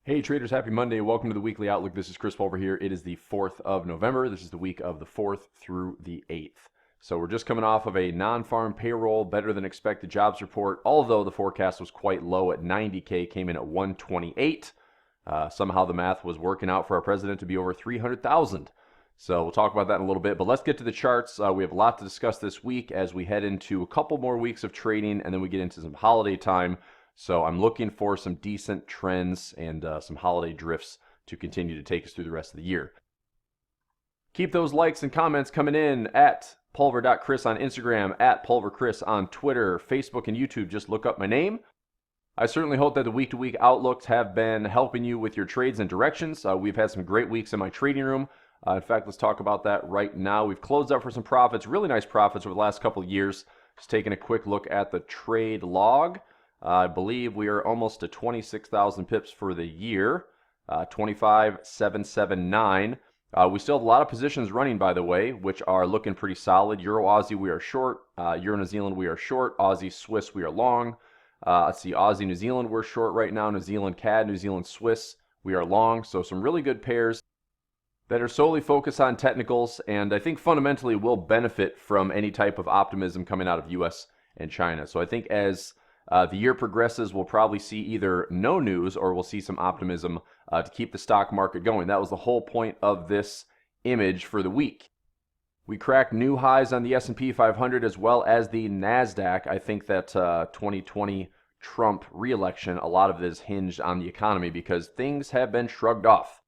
Hey traders, happy Monday. Welcome to the Weekly Outlook. This is Chris Pulver here. It is the 4th of November. This is the week of the 4th through the 8th. So we're just coming off of a non-farm payroll, better than expected jobs report, although the forecast was quite low at 90K, came in at 128. Somehow the math was working out for our president to be over 300,000. So we'll talk about that in a little bit, but let's get to the charts. We have a lot to discuss this week as we head into a couple more weeks of trading, and then we get into some holiday time. So I'm looking for some decent trends and some holiday drifts to continue to take us through the rest of the year. Keep those likes and comments coming in at pulver.chris on Instagram, at pulverchris on Twitter, Facebook, and YouTube. Just look up my name. I certainly hope that the week-to-week outlooks have been helping you with your trades and directions. We've had some great weeks in my trading room. In fact, let's talk about that right now. We've closed out for some profits, really nice profits over the last couple of years. Just taking a quick look at the trade log. I believe we are almost to 26,000 pips for the year, 25,779. We still have a lot of positions running, by the way, which are looking pretty solid. Euro Aussie, we are short. Euro New Zealand, we are short. Aussie Swiss, we are long. Let's see, Aussie New Zealand, we're short right now. New Zealand CAD, New Zealand Swiss, we are long. So some really good pairs that are solely focused on technicals, and I think fundamentally will benefit from any type of optimism coming out of US and China. So I think as the year progresses, we'll probably see either no news or we'll see some optimism to keep the stock market going. That was the whole point of this image for the week. We cracked new highs on the S&P 500 as well as the NASDAQ. I think that 2020 Trump re-election, a lot of it is hinged on the economy because things have been shrugged off.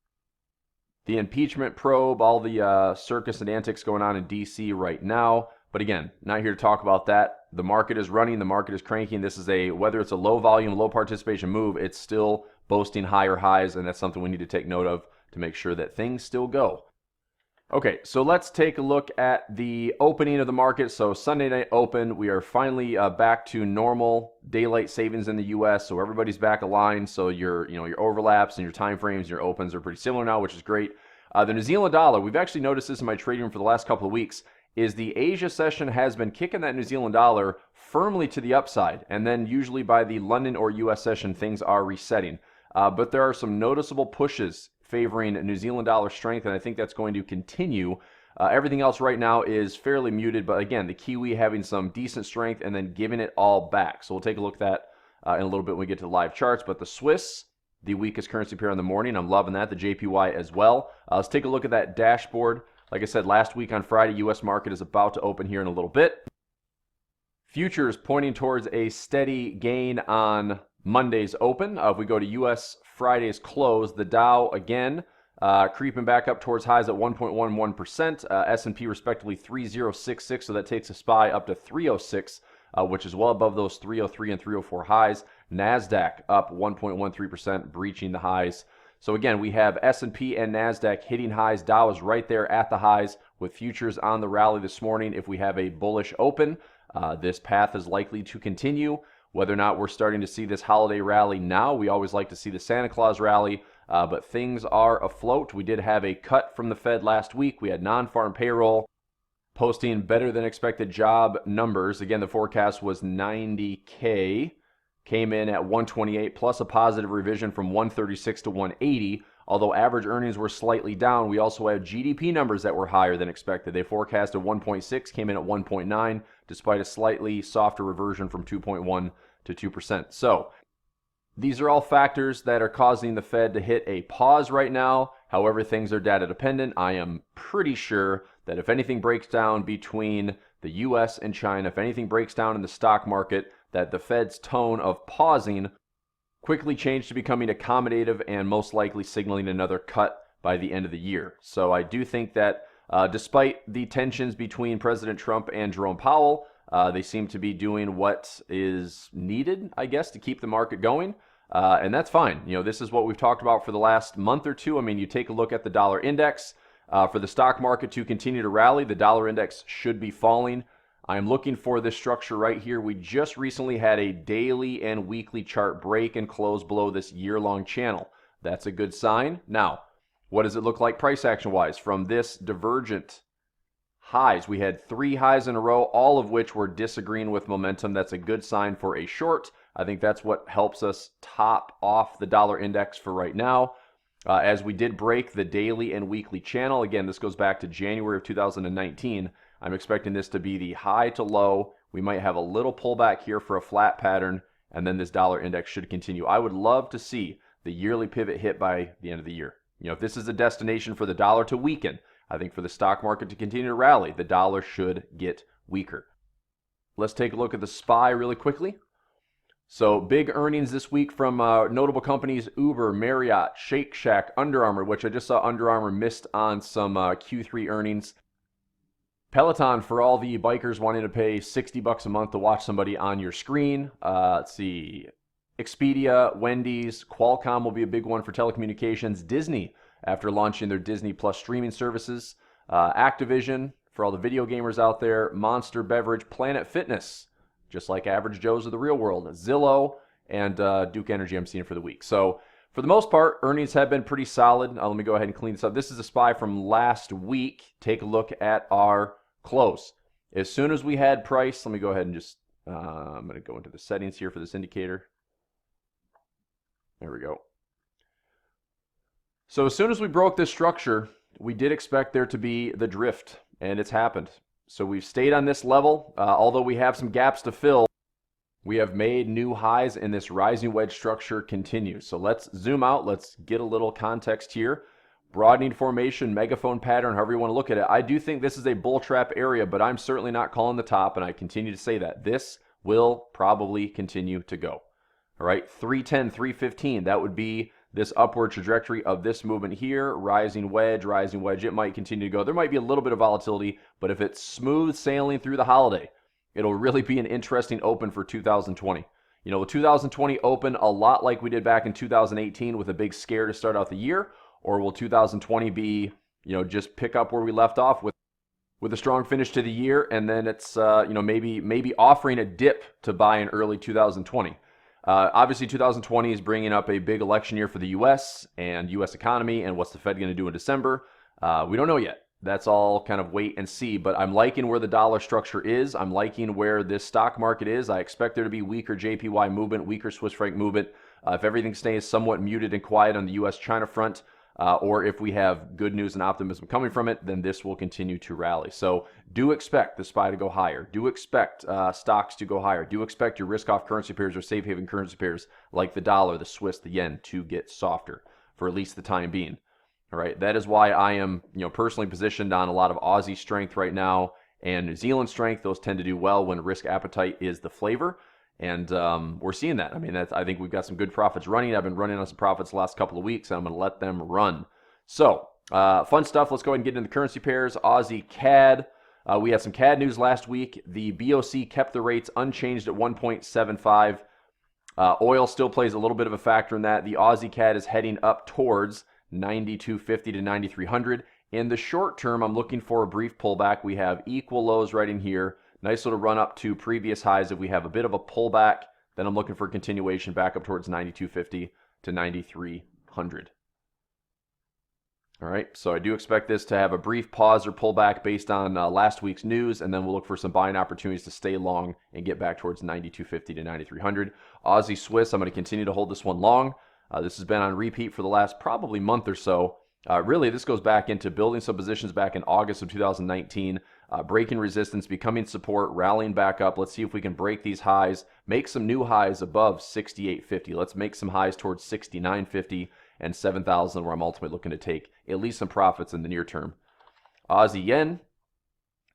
The impeachment probe, all the circus and antics going on in D.C. right now. But again, not here to talk about that. The market is running, the market is cranking. This is whether it's a low volume, low participation move, it's still boasting higher highs, and that's something we need to take note of to make sure that things still go. Okay, so let's take a look at the opening of the market. So Sunday night open, we are finally back to normal daylight savings in the U.S. So everybody's back aligned. So your overlaps and your time frames, your opens are pretty similar now, which is great. The New Zealand dollar, we've actually noticed this in my trading room for the last couple of weeks, is the Asia session has been kicking that New Zealand dollar firmly to the upside. And then usually by the London or US session, things are resetting. But there are some noticeable pushes favoring New Zealand dollar strength, and I think that's going to continue. Everything else right now is fairly muted, but again, the Kiwi having some decent strength and then giving it all back. So we'll take a look at that in a little bit when we get to the live charts. But the Swiss, the weakest currency pair in the morning, I'm loving that. The JPY as well. Let's take a look at that dashboard. Like I said, last week on Friday, U.S. market is about to open here in a little bit. Futures pointing towards a steady gain on Monday's open. If we go to U.S. Friday's close, the Dow again creeping back up towards highs at 1.11%. S&P respectively 3066, so that takes a SPY up to 306, which is well above those 303 and 304 highs. NASDAQ up 1.13%, breaching the highs. So again, we have S&P and NASDAQ hitting highs. Dow is right there at the highs with futures on the rally this morning. If we have a bullish open, this path is likely to continue. Whether or not we're starting to see this holiday rally now, we always like to see the Santa Claus rally, but things are afloat. We did have a cut from the Fed last week. We had non-farm payroll posting better than expected job numbers. Again, the forecast was 90K. Came in at 128 plus a positive revision from 136 to 180. Although average earnings were slightly down, we also have GDP numbers that were higher than expected. They forecasted 1.6, came in at 1.9, despite a slightly softer reversion from 2.1 to 2%. So these are all factors that are causing the Fed to hit a pause right now. However, things are data dependent. I am pretty sure that if anything breaks down between the US and China, if anything breaks down in the stock market, that the Fed's tone of pausing quickly changed to becoming accommodative and most likely signaling another cut by the end of the year. So I do think that despite the tensions between President Trump and Jerome Powell, they seem to be doing what is needed, I guess, to keep the market going. And that's fine. You know, this is what we've talked about for the last month or two. I mean, you take a look at the dollar index. For the stock market to continue to rally, the dollar index should be falling. I'm looking for this structure right here. We just recently had a daily and weekly chart break and close below this year-long channel. That's a good sign. Now, what does it look like price action-wise? From this divergent highs, we had 3 highs in a row, all of which were disagreeing with momentum. That's a good sign for a short. I think that's what helps us top off the dollar index for right now. As we did break the daily and weekly channel, again, this goes back to January of 2019. I'm expecting this to be the high to low. We might have a little pullback here for a flat pattern, and then this dollar index should continue. I would love to see the yearly pivot hit by the end of the year. You know, if this is a destination for the dollar to weaken, I think for the stock market to continue to rally, the dollar should get weaker. Let's take a look at the SPY really quickly. So big earnings this week from notable companies: Uber, Marriott, Shake Shack, Under Armour, which I just saw Under Armour missed on some Q3 earnings. Peloton, for all the bikers wanting to pay $60 a month to watch somebody on your screen. Let's see. Expedia, Wendy's, Qualcomm will be a big one for telecommunications. Disney, after launching their Disney Plus streaming services. Activision, for all the video gamers out there. Monster Beverage, Planet Fitness, just like Average Joe's of the real world. Zillow, and Duke Energy I'm seeing for the week. So for the most part, earnings have been pretty solid. Let me go ahead and clean this up. This is a SPY from last week. Take a look at our close. As soon as we had price, let me go ahead and just, I'm going to go into the settings here for this indicator. There we go. So as soon as we broke this structure, we did expect there to be the drift, and it's happened. So we've stayed on this level. Although we have some gaps to fill, we have made new highs, and this rising wedge structure continues. So let's zoom out. Let's get a little context here. Broadening formation, megaphone pattern, however you want to look at it. I do think this is a bull trap area, but I'm certainly not calling the top, and I continue to say that. This will probably continue to go. All right, 310, 315, that would be this upward trajectory of this movement here. Rising wedge, it might continue to go. There might be a little bit of volatility, but if it's smooth sailing through the holiday, it'll really be an interesting open for 2020. You know, will 2020 open a lot like we did back in 2018 with a big scare to start out the year? Or will 2020 be, you know, just pick up where we left off with a strong finish to the year, and then it's, you know, maybe offering a dip to buy in early 2020? Obviously, 2020 is bringing up a big election year for the U.S. and U.S. economy, and what's the Fed going to do in December? We don't know yet. That's all kind of wait and see, but I'm liking where the dollar structure is. I'm liking where this stock market is. I expect there to be weaker JPY movement, weaker Swiss franc movement. If everything stays somewhat muted and quiet on the U.S.-China front, or if we have good news and optimism coming from it, then this will continue to rally. So do expect the SPY to go higher. Do expect stocks to go higher. Do expect your risk-off currency pairs or safe haven currency pairs like the dollar, the Swiss, the yen to get softer for at least the time being. All right, that is why I am, you know, personally positioned on a lot of Aussie strength right now and New Zealand strength. Those tend to do well when risk appetite is the flavor. And we're seeing that. I mean, I think we've got some good profits running. I've been running on some profits the last couple of weeks, and I'm going to let them run. So, fun stuff. Let's go ahead and get into the currency pairs. Aussie CAD. We had some CAD news last week. The BOC kept the rates unchanged at 1.75. Oil still plays a little bit of a factor in that. The Aussie CAD is heading up towards 92.50 to 9300. In the short term, I'm looking for a brief pullback. We have equal lows right in here. Nice little run up to previous highs. If we have a bit of a pullback, then I'm looking for continuation back up towards 92.50 to 9300. All right, so I do expect this to have a brief pause or pullback based on last week's news, and then we'll look for some buying opportunities to stay long and get back towards 92.50 to 9300. Aussie Swiss, I'm going to continue to hold this one long. This has been on repeat for the last probably month or so. Really, this goes back into building some positions back in August of 2019, breaking resistance, becoming support, rallying back up. Let's see if we can break these highs, make some new highs above 68.50. Let's make some highs towards 69.50 and 7,000, where I'm ultimately looking to take at least some profits in the near term. Aussie yen,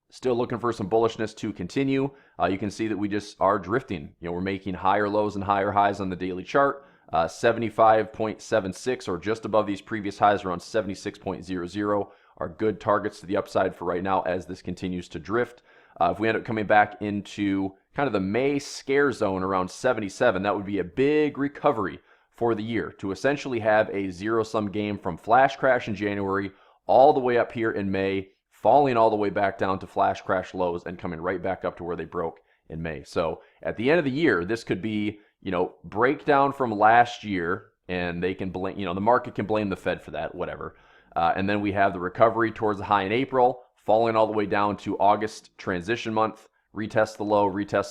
still looking for some bullishness to continue. You can see that we just are drifting. You know, we're making higher lows and higher highs on the daily chart. 75.76, or just above these previous highs, around 76.00, are good targets to the upside for right now as this continues to drift. If we end up coming back into kind of the May scare zone around 77, that would be a big recovery for the year to essentially have a zero-sum game from flash crash in January all the way up here in May, falling all the way back down to flash crash lows and coming right back up to where they broke in May. So at the end of the year, this could be, you know, breakdown from last year, and they can blame, you know, the market can blame the Fed for that, whatever. And then we have the recovery towards the high in April, falling all the way down to August transition month, retest the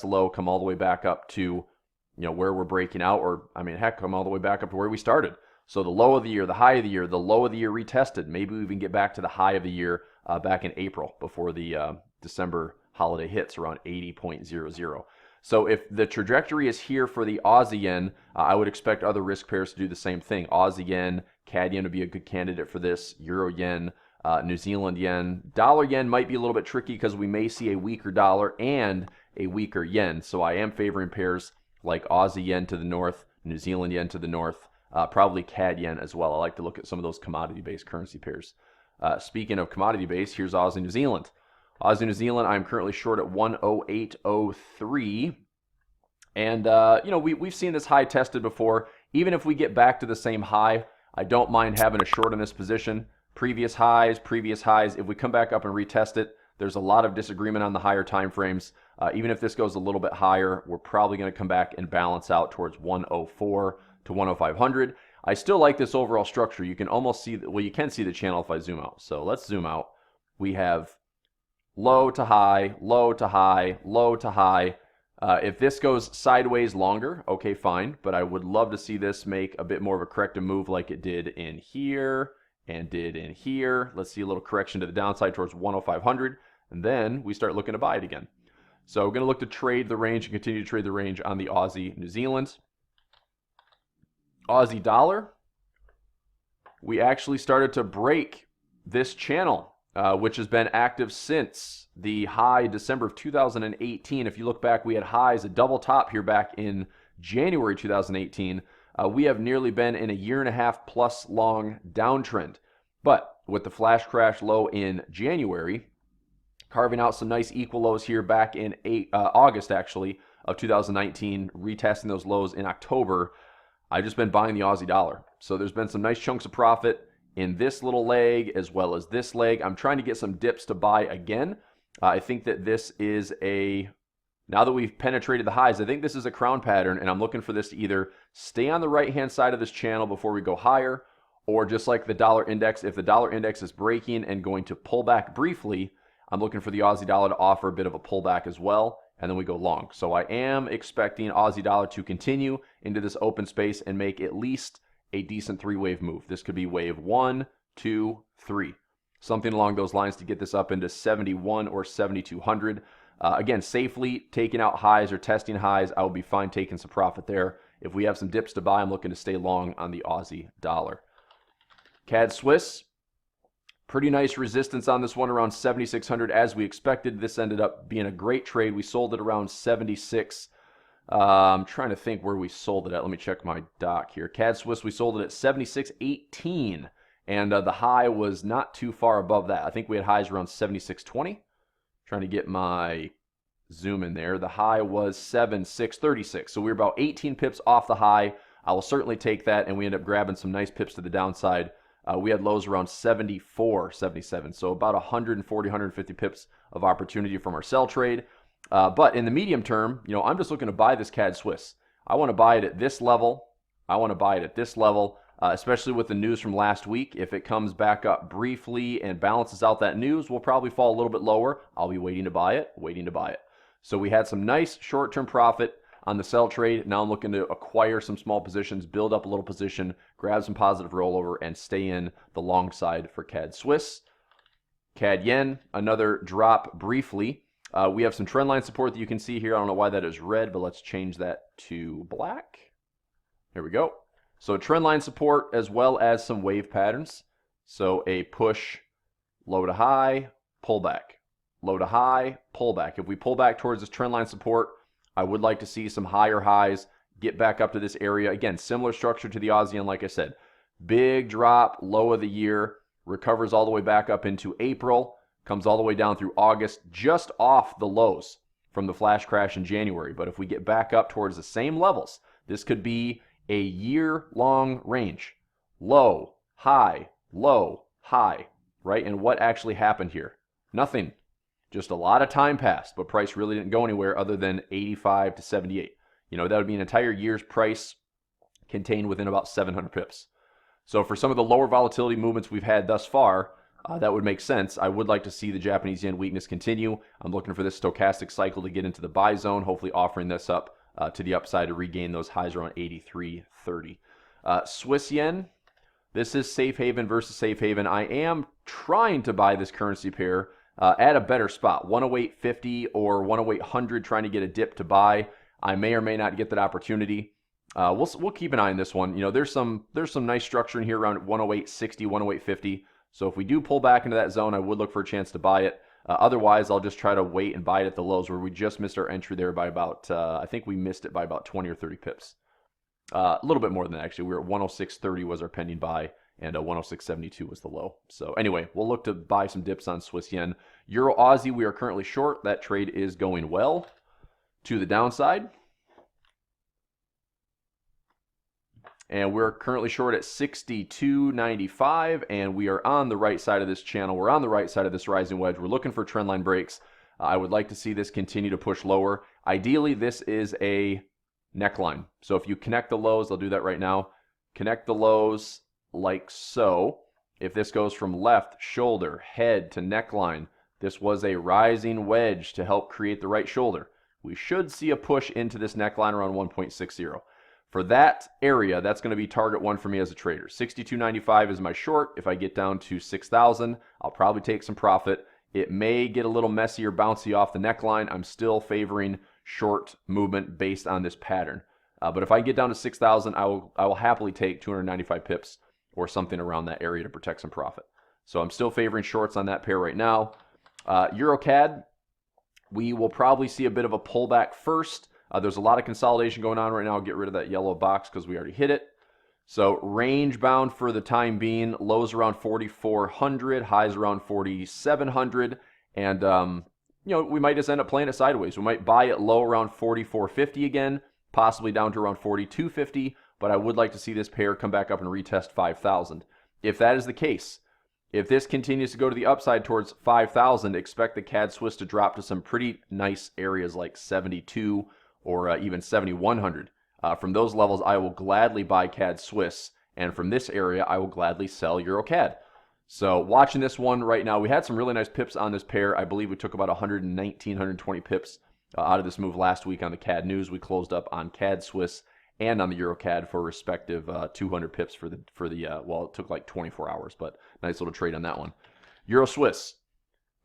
low, come all the way back up to where we're breaking out, or I mean, heck, come all the way back up to where we started. So the low of the year, the high of the year, the low of the year retested. Maybe we even get back to the high of the year back in April before the December holiday hits around 80.00. So if the trajectory is here for the Aussie yen, I would expect other risk pairs to do the same thing. Aussie yen, CAD yen would be a good candidate for this. Euro yen, New Zealand yen. Dollar yen might be a little bit tricky because we may see a weaker dollar and a weaker yen. So I am favoring pairs like Aussie yen to the north, New Zealand yen to the north, probably CAD yen as well. I like to look at some of those commodity-based currency pairs. Speaking of commodity-based, here's Aussie New Zealand. Aussie New Zealand, I'm currently short at 108.03. And, we've seen this high tested before. Even if we get back to the same high, I don't mind having a short in this position. Previous highs. If we come back up and retest it, there's a lot of disagreement on the higher time frames. Even if this goes a little bit higher, we're probably going to come back and balance out towards 104 to 10500. I still like this overall structure. You can almost see, you can see the channel if I zoom out. So let's zoom out. We have low to high, low to high, low to high. If this goes sideways longer, okay, fine. But I would love to see this make a bit more of a corrective move like it did in here and did in here. Let's see a little correction to the downside towards 10500. And then we start looking to buy it again. So we're going to look to trade the range and continue to trade the range on the Aussie New Zealand. Aussie dollar, we actually started to break this channel, which has been active since the high December of 2018. If you look back, we had highs, a double top here back in January 2018. We have nearly been in a 1.5+ plus long downtrend. But with the flash crash low in January, carving out some nice equal lows here back in August, actually, of 2019, retesting those lows in October, I've just been buying the Aussie dollar. So there's been some nice chunks of profit in this little leg as well as this leg. I'm trying to get some dips to buy again. I think that this is now that we've penetrated the highs, I think this is a crown pattern, and I'm looking for this to either stay on the right-hand side of this channel before we go higher, or just like the dollar index, if the dollar index is breaking and going to pull back briefly, I'm looking for the Aussie dollar to offer a bit of a pullback as well, and then we go long. So I am expecting Aussie dollar to continue into this open space and make at least a decent three-wave move. This could be wave 1, 2, 3. Something along those lines to get this up into 71 or 7200. Again, safely taking out highs or testing highs, I will be fine taking some profit there. If we have some dips to buy, I'm looking to stay long on the Aussie dollar. CAD Swiss, pretty nice resistance on this one around 7600 as we expected. This ended up being a great trade. We sold it around 76. I'm trying to think where we sold it at. Let me check my doc here. CAD Swiss, we sold it at 76.18, and the high was not too far above that. I think we had highs around 76.20. Trying to get my zoom in there. The high was 76.36, so we were about 18 pips off the high. I will certainly take that, and we end up grabbing some nice pips to the downside. We had lows around 74, 77, so about 140, 150 pips of opportunity from our sell trade. But in the medium term, I'm just looking to buy this CAD Swiss. I want to buy it at this level. Especially with the news from last week. If it comes back up briefly and balances out that news, we'll probably fall a little bit lower. I'll be waiting to buy it. So we had some nice short-term profit on the sell trade. Now I'm looking to acquire some small positions, build up a little position, grab some positive rollover, and stay in the long side for CAD Swiss. CAD Yen, another drop briefly. We have some trend line support that you can see here. I don't know why that is red, but let's change that to black. Here we go. So trend line support as well as some wave patterns. So a push, low to high, pullback. Low to high, pullback. If we pull back towards this trend line support, I would like to see some higher highs, get back up to this area. Again, similar structure to the Aussie, and like I said, big drop, low of the year, recovers all the way back up into April, comes all the way down through August, just off the lows from the flash crash in January. But if we get back up towards the same levels, this could be a year-long range. Low, high, right? And what actually happened here? Nothing. Just a lot of time passed, but price really didn't go anywhere other than 85 to 78. That would be an entire year's price contained within about 700 pips. So for some of the lower volatility movements we've had thus far, that would make sense. I would like to see the Japanese yen weakness continue. I'm looking for this stochastic cycle to get into the buy zone, hopefully offering this up to the upside to regain those highs around 83.30. Swiss yen, this is safe haven versus safe haven. I am trying to buy this currency pair at a better spot, 108.50 or 108.100, trying to get a dip to buy. I may or may not get that opportunity. We'll keep an eye on this one. You know, there's some nice structure in here around 108.60, 108.50. So if we do pull back into that zone, I would look for a chance to buy it. Otherwise, I'll just try to wait and buy it at the lows where we just missed our entry there by about, I think we missed it by about 20 or 30 pips. A little bit more than that, actually. We were at 106.30 was our pending buy, and 106.72 was the low. So anyway, we'll look to buy some dips on Swiss yen. Euro Aussie, we are currently short. That trade is going well to the downside. And we're currently short at 62.95, and we are on the right side of this channel. We're on the right side of this rising wedge. We're looking for trendline breaks. I would like to see this continue to push lower. Ideally, this is a neckline. So if you connect the lows, I'll do that right now. Connect the lows like so. If this goes from left shoulder, head to neckline, this was a rising wedge to help create the right shoulder. We should see a push into this neckline around 1.60. For that area, that's going to be target one for me as a trader. 62.95 is my short. If I get down to 6,000, I'll probably take some profit. It may get a little messy or bouncy off the neckline. I'm still favoring short movement based on this pattern. But if I get down to 6,000, I will happily take 295 pips or something around that area to protect some profit. So I'm still favoring shorts on that pair right now. Euro CAD, we will probably see a bit of a pullback first. There's a lot of consolidation going on right now. I'll get rid of that yellow box because we already hit it. So range bound for the time being, lows around 4,400, highs around 4,700. And, you know, we might just end up playing it sideways. We might buy it low around 4,450 again, possibly down to around 4,250. But I would like to see this pair come back up and retest 5,000. If that is the case, if this continues to go to the upside towards 5,000, expect the CAD Swiss to drop to some pretty nice areas like 72 or even 7,100. From those levels, I will gladly buy CAD Swiss, and from this area, I will gladly sell Euro CAD. So watching this one right now, we had some really nice pips on this pair. I believe we took about 119, 120 pips out of this move last week on the CAD News. We closed up on CAD Swiss and on the Euro CAD for respective 200 pips for the well, it took like 24 hours, but nice little trade on that one. Euro Swiss.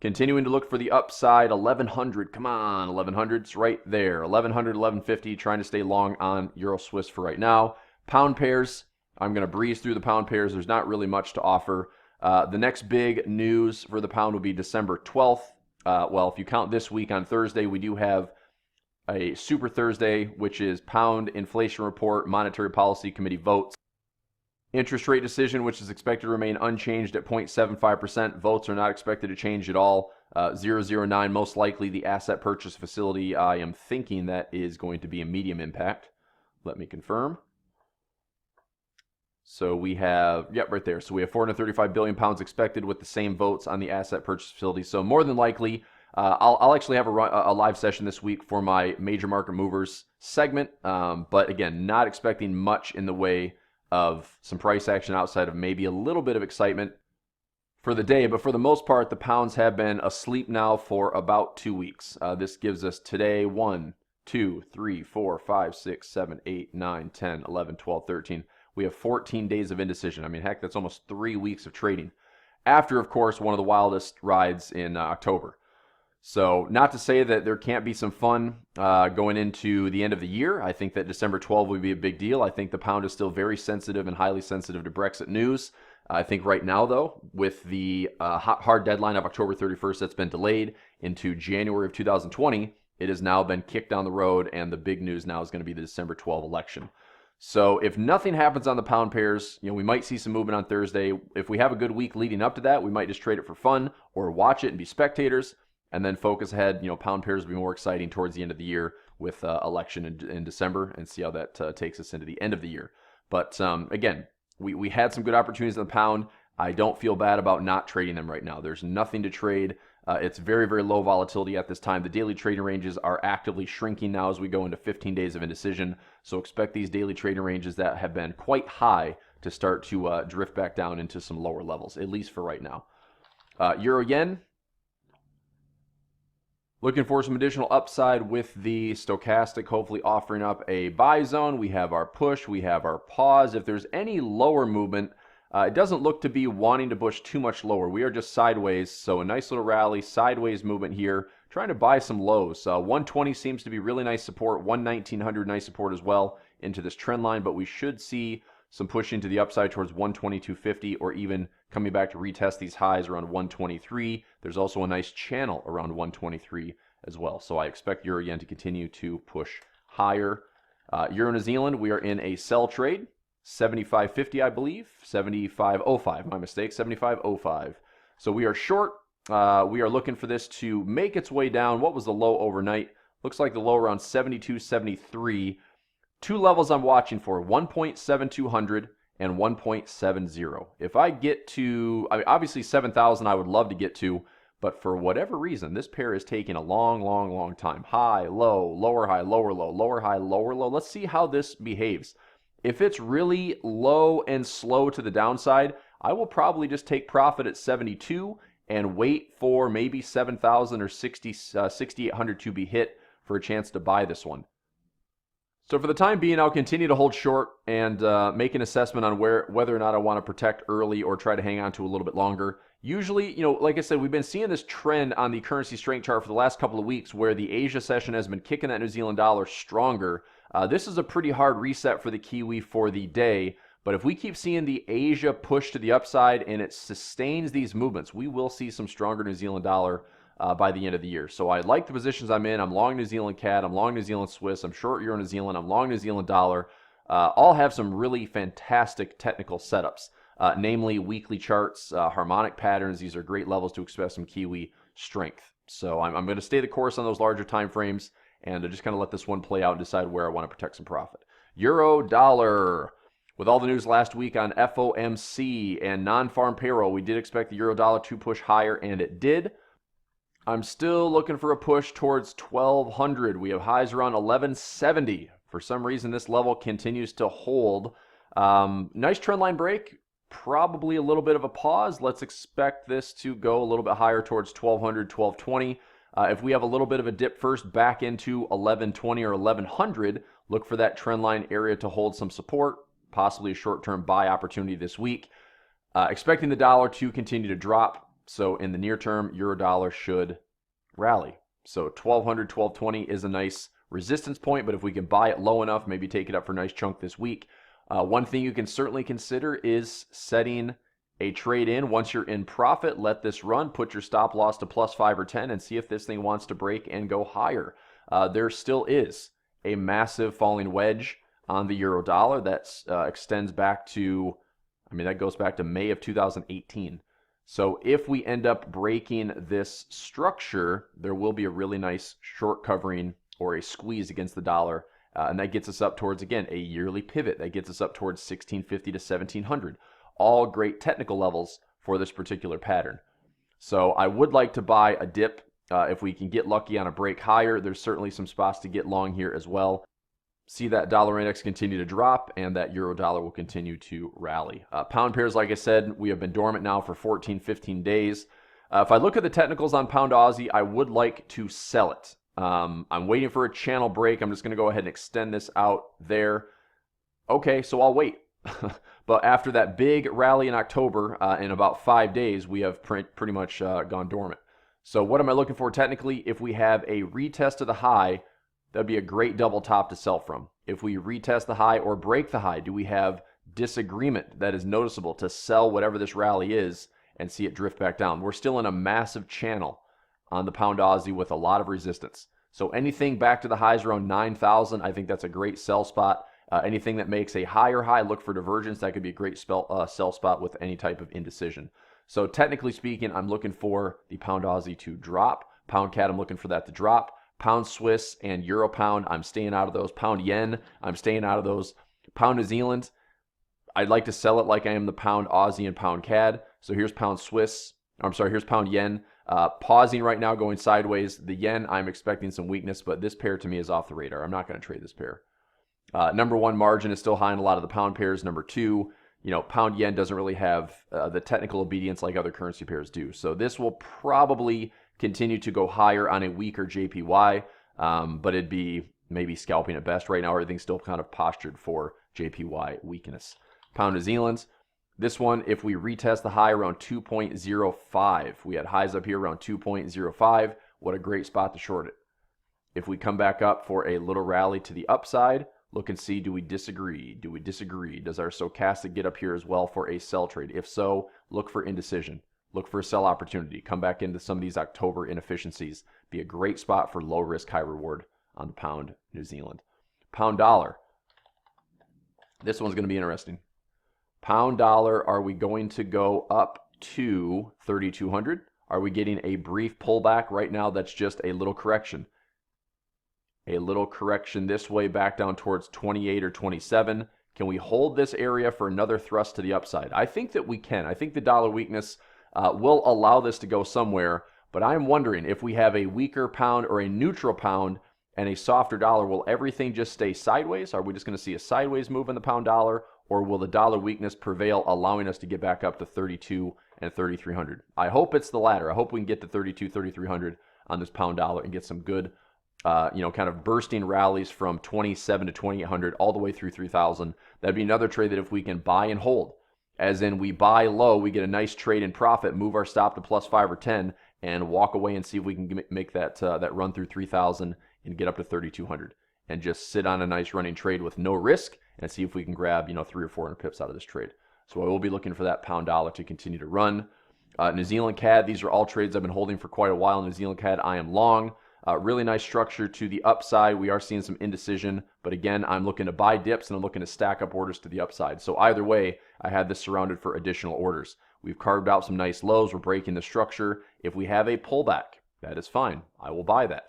Continuing to look for the upside, 1100. Come on, 1100's right there. 1100, 1150, trying to stay long on Euro Swiss for right now. Pound pairs, I'm going to breeze through the pound pairs. There's not really much to offer. The next big news for the pound will be December 12th. Well, if you count this week on Thursday, we do have a Super Thursday, which is pound inflation report, monetary policy committee votes. Interest rate decision, which is expected to remain unchanged at 0.75%. Votes are not expected to change at all. 009, most likely the asset purchase facility. I am thinking that is going to be a medium impact. Let me confirm. So we have, yep, right there. So we have 435 billion pounds expected with the same votes on the asset purchase facility. So more than likely, I'll actually have a live session this week for my major market movers segment. But again, not expecting much in the way of some price action outside of maybe a little bit of excitement for the day. But for the most part, the pounds have been asleep now for about 2 weeks. This gives us today 1, 2, 3, 4, 5, 6, 7, 8, 9, 10, 11, 12, 13. We have 14 days of indecision. I mean, heck, that's almost 3 weeks of trading. After, of course, one of the wildest rides in October. So not to say that there can't be some fun going into the end of the year. I think that December 12th would be a big deal. I think the pound is still very sensitive and highly sensitive to Brexit news. I think right now, though, with the hard deadline of October 31st that's been delayed into January of 2020, it has now been kicked down the road, and the big news now is going to be the December 12th election. So if nothing happens on the pound pairs, you know, we might see some movement on Thursday. If we have a good week leading up to that, we might just trade it for fun or watch it and be spectators. And then focus ahead, you know, pound pairs will be more exciting towards the end of the year with election in December, and see how that takes us into the end of the year. But again, we had some good opportunities on the pound. I don't feel bad about not trading them right now. There's nothing to trade. It's very, very low volatility at this time. The daily trading ranges are actively shrinking now as we go into 15 days of indecision. So expect these daily trading ranges that have been quite high to start to drift back down into some lower levels, at least for right now. Euro yen. Looking for some additional upside with the stochastic, hopefully offering up a buy zone. We have our push, we have our pause. If there's any lower movement, it doesn't look to be wanting to push too much lower. We are just sideways, so a nice little rally, sideways movement here, trying to buy some lows. 120 seems to be really nice support, 1900 nice support as well into this trend line, but we should see some pushing to the upside towards 122.50 or even coming back to retest these highs around 123. There's also a nice channel around 123 as well. So I expect Euro Yen to continue to push higher. Euro New Zealand, we are in a sell trade. 75.50, I believe. 75.05, my mistake. 75.05. So we are short. We are looking for this to make its way down. What was the low overnight? Looks like the low around 72.73. Two levels I'm watching for, 1.7200 and 1.70. If I get to, I mean, obviously 7,000 I would love to get to, but for whatever reason, this pair is taking a long time. High, low, lower high, lower low, lower high, lower low. Let's see how this behaves. If it's really low and slow to the downside, I will probably just take profit at 72 and wait for maybe 7,000 or 6,800 to be hit for a chance to buy this one. So for the time being, I'll continue to hold short and make an assessment on whether or not I want to protect early or try to hang on to a little bit longer. Usually, like I said, we've been seeing this trend on the currency strength chart for the last couple of weeks where the Asia session has been kicking that New Zealand dollar stronger. This is a pretty hard reset for the Kiwi for the day, but if we keep seeing the Asia push to the upside and it sustains these movements, we will see some stronger New Zealand dollar by the end of the year. So I like the positions I'm in. I'm long New Zealand CAD, I'm long New Zealand Swiss, I'm short Euro New Zealand, I'm long New Zealand dollar. All have some really fantastic technical setups, namely weekly charts, harmonic patterns. These are great levels to expect some Kiwi strength. So I'm going to stay the course on those larger time frames and just kind of let this one play out and decide where I want to protect some profit. Euro dollar. With all the news last week on FOMC and non-farm payroll, we did expect the euro dollar to push higher, and it did. I'm still looking for a push towards 1,200. We have highs around 1170. For some reason, this level continues to hold. Nice trend line break. Probably a little bit of a pause. Let's expect this to go a little bit higher towards 1,200, 1,220. If we have a little bit of a dip first back into 1120 or 1100, look for that trend line area to hold some support, possibly a short-term buy opportunity this week. Expecting the dollar to continue to drop. So in the near term, euro dollar should rally. So 1,200, 1,220 is a nice resistance point, but if we can buy it low enough, maybe take it up for a nice chunk this week. One thing you can certainly consider is setting a trade in. Once you're in profit, let this run, put your stop loss to +5 or 10 and see if this thing wants to break and go higher. There still is a massive falling wedge on the euro dollar that extends back to, that goes back to May of 2018. So if we end up breaking this structure, there will be a really nice short covering or a squeeze against the dollar. And that gets us up towards, again, a yearly pivot. That gets us up towards 1650 to 1700. All great technical levels for this particular pattern. So I would like to buy a dip. If we can get lucky on a break higher, there's certainly some spots to get long here as well. See that dollar index continue to drop and that euro dollar will continue to rally. Pound pairs, like I said, we have been dormant now for 14, 15 days. If I look at the technicals on pound Aussie, I would like to sell it. I'm waiting for a channel break. I'm just going to go ahead and extend this out there. Okay, so I'll wait. But after that big rally in October, in about 5 days, we have pretty much gone dormant. So what am I looking for technically? If we have a retest of the high, that'd be a great double top to sell from. If we retest the high or break the high, do we have disagreement that is noticeable to sell whatever this rally is and see it drift back down? We're still in a massive channel on the pound Aussie with a lot of resistance. So anything back to the highs around 9,000, I think that's a great sell spot. Anything that makes a higher high, look for divergence. That could be a great sell spot with any type of indecision. So technically speaking, I'm looking for the pound Aussie to drop. Pound CAD, I'm looking for that to drop. Pound Swiss and Euro Pound, I'm staying out of those. Pound Yen, I'm staying out of those. Pound New Zealand, I'd like to sell it like I am the Pound Aussie and Pound CAD. So here's Pound Swiss. Here's Pound Yen. Pausing right now, going sideways. The Yen, I'm expecting some weakness, but this pair to me is off the radar. I'm not going to trade this pair. Number one, margin is still high in a lot of the pound pairs. Number two, Pound Yen doesn't really have the technical obedience like other currency pairs do. So this will probably continue to go higher on a weaker JPY, but it'd be maybe scalping at best. Right now, everything's still kind of postured for JPY weakness. Pound New Zealand. This one, if we retest the high around 2.05, we had highs up here around 2.05. What a great spot to short it. If we come back up for a little rally to the upside, look and see, do we disagree? Do we disagree? Does our stochastic get up here as well for a sell trade? If so, look for indecision. Look for a sell opportunity. Come back into some of these October inefficiencies. Be a great spot for low risk, high reward on the pound New Zealand. Pound dollar. This one's going to be interesting. Pound dollar, are we going to go up to 3,200? Are we getting a brief pullback? Right now, that's just a little correction. A little correction this way back down towards 28 or 27. Can we hold this area for another thrust to the upside? I think that we can. I think the dollar weakness will allow this to go somewhere, but I'm wondering if we have a weaker pound or a neutral pound and a softer dollar, will everything just stay sideways? Are we just going to see a sideways move in the pound dollar, or will the dollar weakness prevail, allowing us to get back up to 32 and 3,300? I hope it's the latter. I hope we can get to 32, 3,300 on this pound dollar and get some good kind of bursting rallies from 27 to 2,800 all the way through 3,000. That'd be another trade that if we can buy and hold, as in we buy low, we get a nice trade in profit, move our stop to plus 5 or 10, and walk away and see if we can make that that run through 3,000 and get up to 3,200, and just sit on a nice running trade with no risk and see if we can grab 300 or 400 pips out of this trade. So I will be looking for that pound dollar to continue to run. New Zealand CAD, these are all trades I've been holding for quite a while. New Zealand CAD, I am long. Really nice structure to the upside. We are seeing some indecision, but again, I'm looking to buy dips and I'm looking to stack up orders to the upside. So either way, I had this surrounded for additional orders. We've carved out some nice lows. We're breaking the structure. If we have a pullback, that is fine. I will buy that.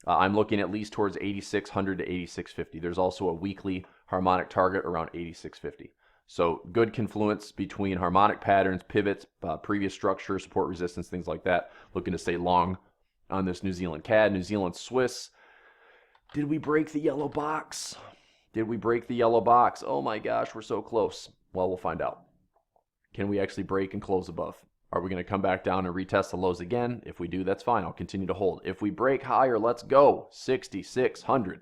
I'm looking at least towards 8,600 to 8,650. There's also a weekly harmonic target around 8,650. So good confluence between harmonic patterns, pivots, previous structure, support resistance, things like that. Looking to stay long on this New Zealand CAD. New Zealand Swiss. Did we break the yellow box? Did we break the yellow box? Oh my gosh, we're so close. Well, we'll find out. Can we actually break and close above? Are we going to come back down and retest the lows again? If we do, that's fine. I'll continue to hold. If we break higher, let's go. 6,600.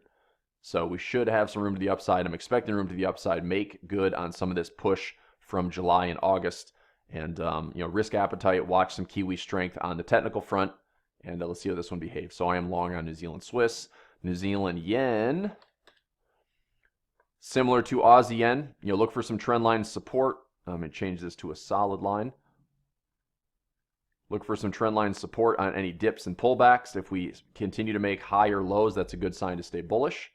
So we should have some room to the upside. I'm expecting room to the upside. Make good on some of this push from July and August. And, risk appetite, watch some Kiwi strength on the technical front. And let's see how this one behaves. So I am long on New Zealand Swiss. New Zealand Yen. Similar to Aussie Yen. Look for some trend line support. I'm going to change this to a solid line. Look for some trend line support on any dips and pullbacks. If we continue to make higher lows, that's a good sign to stay bullish.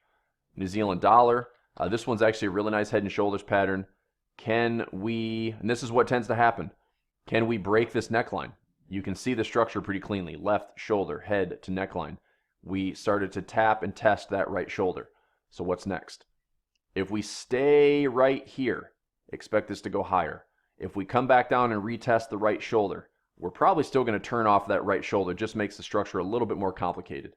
New Zealand dollar. This one's actually a really nice head and shoulders pattern. Can we, and this is what tends to happen, can we break this neckline? You can see the structure pretty cleanly. Left shoulder, head to neckline. We started to tap and test that right shoulder. So what's next? If we stay right here, expect this to go higher. If we come back down and retest the right shoulder, we're probably still going to turn off that right shoulder. Just makes the structure a little bit more complicated.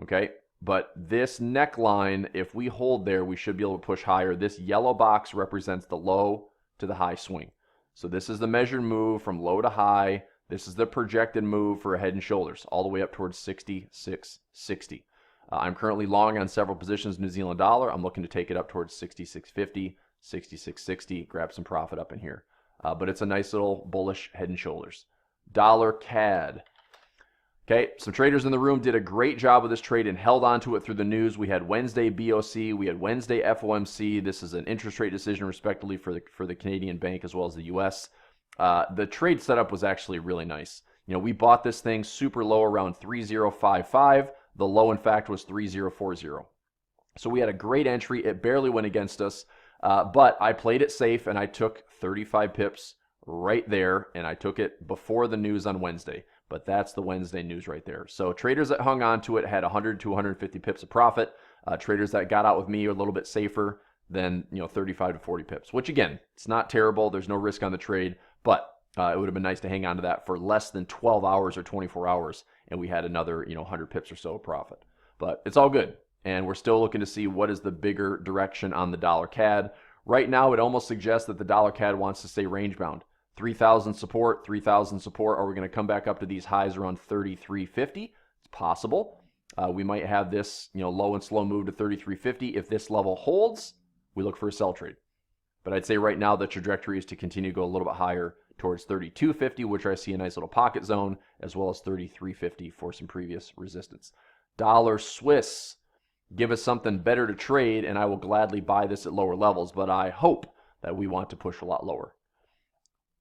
Okay, but this neckline, if we hold there, we should be able to push higher. This yellow box represents the low to the high swing. So this is the measured move from low to high. This is the projected move for head and shoulders, all the way up towards 66.60. I'm currently long on several positions New Zealand dollar. I'm looking to take it up towards 66.50, 66.60, grab some profit up in here. But it's a nice little bullish head and shoulders. Dollar CAD. Okay, some traders in the room did a great job with this trade and held on to it through the news. We had Wednesday BOC, we had Wednesday FOMC. This is an interest rate decision, respectively, for the Canadian bank as well as the U.S. The trade setup was actually really nice. We bought this thing super low around 3055. The low, in fact, was 3040. So we had a great entry. It barely went against us. But I played it safe and I took 35 pips right there, and I took it before the news on Wednesday. But that's the Wednesday news right there. So traders that hung on to it had 100 to 150 pips of profit. Traders that got out with me are a little bit safer than 35 to 40 pips, which again, it's not terrible. There's no risk on the trade, but it would have been nice to hang on to that for less than 12 hours or 24 hours, and we had another 100 pips or so of profit. But it's all good. And we're still looking to see what is the bigger direction on the dollar CAD. Right now, it almost suggests that the dollar CAD wants to stay range bound. 3,000 support, 3,000 support. Are we going to come back up to these highs around 33.50? It's possible. We might have this, low and slow move to 33.50. If this level holds, we look for a sell trade. But I'd say right now the trajectory is to continue to go a little bit higher towards 32.50, which I see a nice little pocket zone, as well as 33.50 for some previous resistance. Dollar Swiss, give us something better to trade, and I will gladly buy this at lower levels, but I hope that we want to push a lot lower.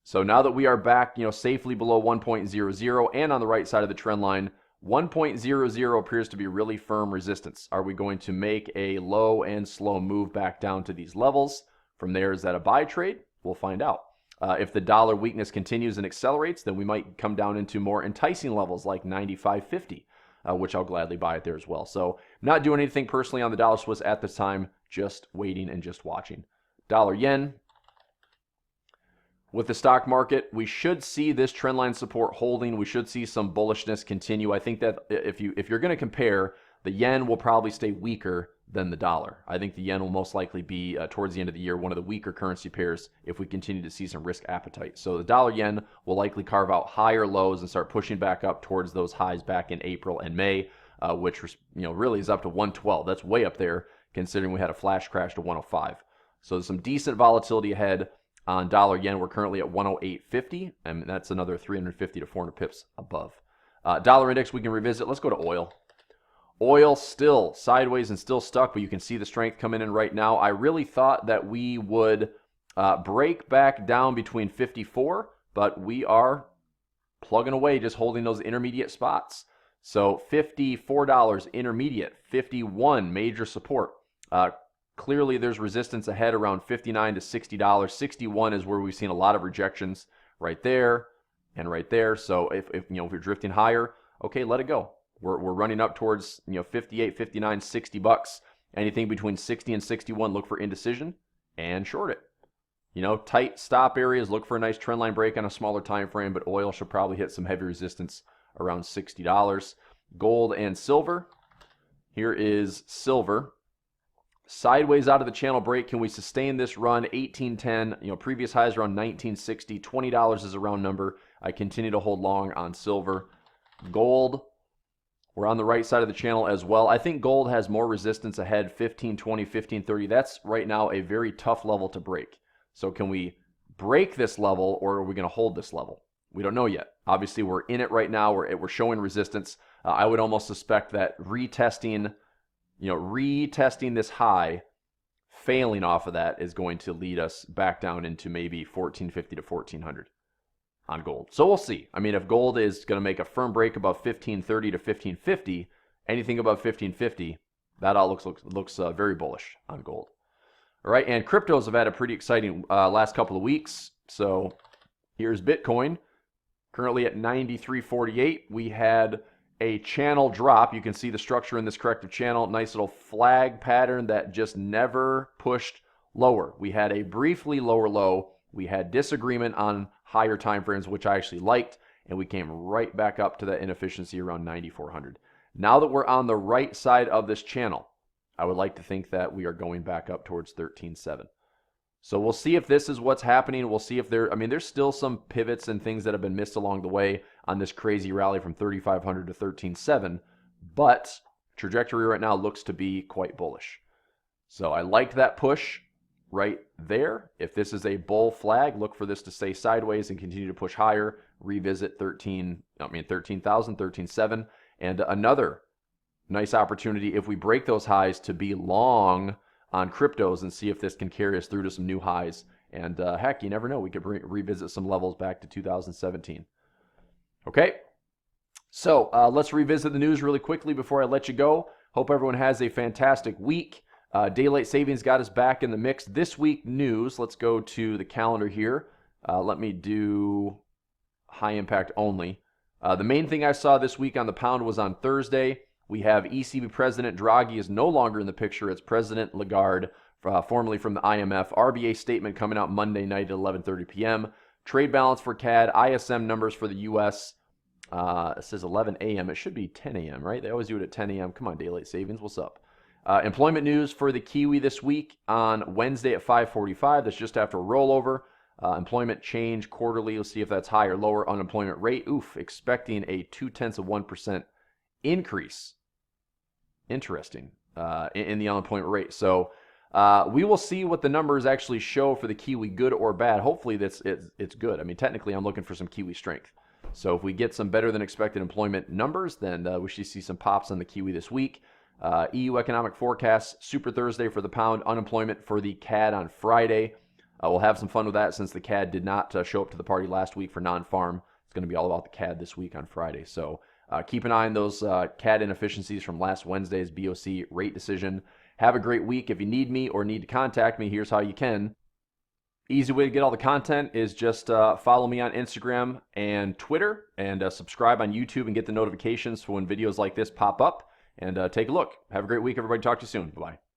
So now that we are back, safely below 1.00 and on the right side of the trend line, 1.00 appears to be really firm resistance. Are we going to make a low and slow move back down to these levels? From there, is that a buy trade? We'll find out. If the dollar weakness continues and accelerates, then we might come down into more enticing levels like 95.50, which I'll gladly buy it there as well. So not doing anything personally on the dollar Swiss at this time, just waiting and just watching. Dollar yen. With the stock market, we should see this trendline support holding. We should see some bullishness continue. I think that if you're going to compare, the yen will probably stay weaker than the dollar. I think the yen will most likely be, towards the end of the year, one of the weaker currency pairs if we continue to see some risk appetite. So the dollar yen will likely carve out higher lows and start pushing back up towards those highs back in April and May, which really is up to 112. That's way up there considering we had a flash crash to 105. So there's some decent volatility ahead. On dollar yen, we're currently at 108.50, and that's another 350 to 400 pips above. Dollar index we can revisit. Let's go to oil. Oil still sideways and still stuck, but you can see the strength coming in right now. I really thought that we would break back down between 54, but we are plugging away, just holding those intermediate spots. So $54 intermediate, 51 major support. Clearly, there's resistance ahead around $59 to $60. 61 is where we've seen a lot of rejections right there and right there. So if you're drifting higher, okay, let it go. We're running up towards 58, 59, 60 bucks. Anything between 60 and 61, look for indecision and short it. Tight stop areas, look for a nice trend line break on a smaller time frame, but oil should probably hit some heavy resistance around $60. Gold and silver. Here is silver. Sideways out of the channel break. Can we sustain this run? 1810, previous highs around 1960. $20 is a round number. I continue to hold long on silver. Gold, we're on the right side of the channel as well. I think gold has more resistance ahead, 1520, 1530. That's right now a very tough level to break. So can we break this level, or are we going to hold this level? We don't know yet. Obviously, we're in it right now. We're showing resistance. I would almost suspect that retesting this high, failing off of that is going to lead us back down into maybe 1450 to 1400 on gold. So we'll see. I mean, if gold is going to make a firm break above 1530 to 1550, anything above 1550, that all looks very bullish on gold. All right, and cryptos have had a pretty exciting last couple of weeks. So here's Bitcoin, currently at 93.48. We had a channel drop. You can see the structure in this corrective channel. Nice little flag pattern that just never pushed lower. We had a briefly lower low. We had disagreement on higher time frames, which I actually liked, and we came right back up to that inefficiency around 9,400. Now that we're on the right side of this channel, I would like to think that we are going back up towards 13.7. So we'll see if this is what's happening. We'll see if there's still some pivots and things that have been missed along the way on this crazy rally from 3,500 to 13.7, but trajectory right now looks to be quite bullish. So I liked that push right there. If this is a bull flag, look for this to stay sideways and continue to push higher, revisit 13,000, 13.7, and another nice opportunity if we break those highs to be long on cryptos and see if this can carry us through to some new highs. And heck, you never know. We could revisit some levels back to 2017. Okay, so let's revisit the news really quickly before I let you go. Hope everyone has a fantastic week. Daylight savings got us back in the mix. This week news, let's go to the calendar here. Let me do high impact only. The main thing I saw this week on the pound was on Thursday. We have ECB President Draghi is no longer in the picture. It's President Lagarde, formerly from the IMF. RBA statement coming out Monday night at 11:30 p.m. Trade balance for CAD, ISM numbers for the U.S. It says 11 a.m. It should be 10 a.m., right? They always do it at 10 a.m. Come on, daylight savings. What's up? Employment news for the Kiwi this week on Wednesday at 5:45. That's just after rollover. Employment change quarterly. Let's see if that's high or lower. Unemployment rate. Oof, expecting a 0.2% increase. Interesting. In the unemployment rate. So we will see what the numbers actually show for the Kiwi, good or bad. Hopefully it's good. I mean, technically, I'm looking for some Kiwi strength. So if we get some better than expected employment numbers, then we should see some pops on the Kiwi this week. EU economic forecast, Super Thursday for the pound, unemployment for the CAD on Friday. We'll have some fun with that since the CAD did not show up to the party last week for non-farm. It's going to be all about the CAD this week on Friday. So keep an eye on those CAD inefficiencies from last Wednesday's BOC rate decision. Have a great week. If you need me or need to contact me, here's how you can. Easy way to get all the content is just follow me on Instagram and Twitter, and subscribe on YouTube and get the notifications for when videos like this pop up, and take a look. Have a great week, everybody. Talk to you soon. Bye-bye.